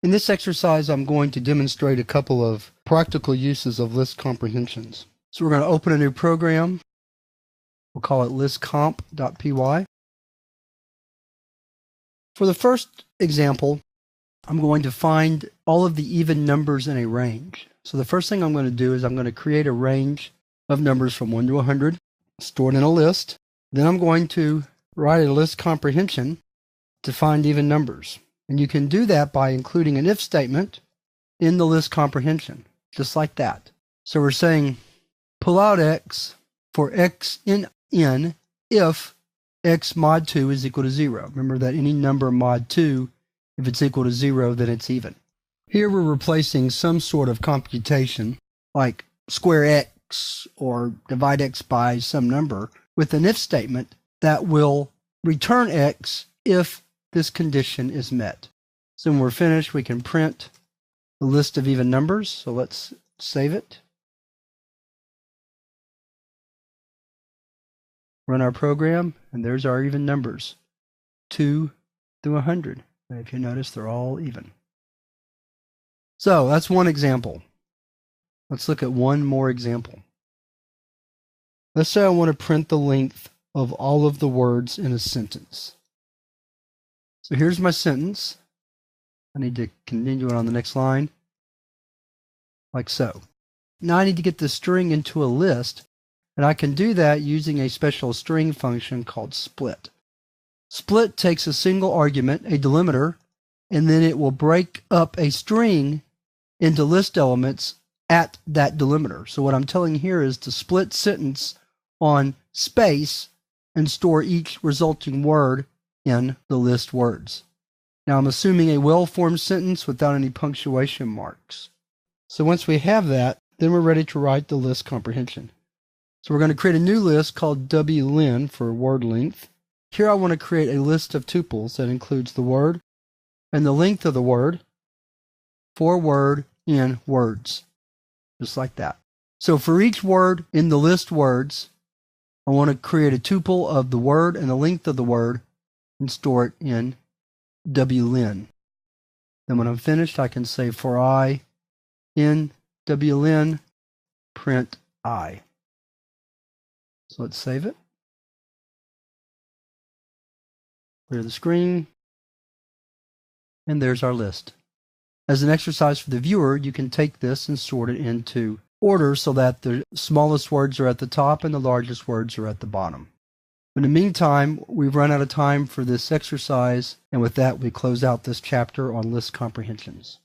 In this exercise, I'm going to demonstrate a couple of practical uses of list comprehensions. So we're going to open a new program. We'll call it listcomp.py. For the first example, I'm going to find all of the even numbers in a range. So the first thing I'm going to do is I'm going to create a range of numbers from 1 to 100, stored in a list. Then I'm going to write a list comprehension to find even numbers. And you can do that by including an if statement in the list comprehension, just like that. So we're saying pull out x for x in n if x mod 2 is equal to 0. Remember that any number mod 2, if it's equal to 0, then it's even. Here we're replacing some sort of computation, like square x or divide x by some number, with an if statement that will return x if this condition is met. So when we're finished, we can print the list of even numbers. So let's save it. Run our program, and there's our even numbers, 2 through 100. And if you notice, they're all even. So that's one example. Let's look at one more example. Let's say I want to print the length of all of the words in a sentence. So here's my sentence. I need to continue it on the next line, like so. Now I need to get the string into a list, and I can do that using a special string function called split. Split takes a single argument, a delimiter, and then it will break up a string into list elements at that delimiter. So what I'm telling here is to split sentence on space and store each resulting word in the list words. Now I'm assuming a well-formed sentence without any punctuation marks. So once we have that, then we're ready to write the list comprehension. So we're going to create a new list called wlen for word length. Here I want to create a list of tuples that includes the word and the length of the word for word in words, just like that. So for each word in the list words, I want to create a tuple of the word and the length of the word and store it in wlen. Then when I'm finished, I can say for I in wlen print I. So let's save it. Clear the screen. And there's our list. As an exercise for the viewer, you can take this and sort it into order so that the smallest words are at the top and the largest words are at the bottom. In the meantime, we've run out of time for this exercise, and with that, we close out this chapter on list comprehensions.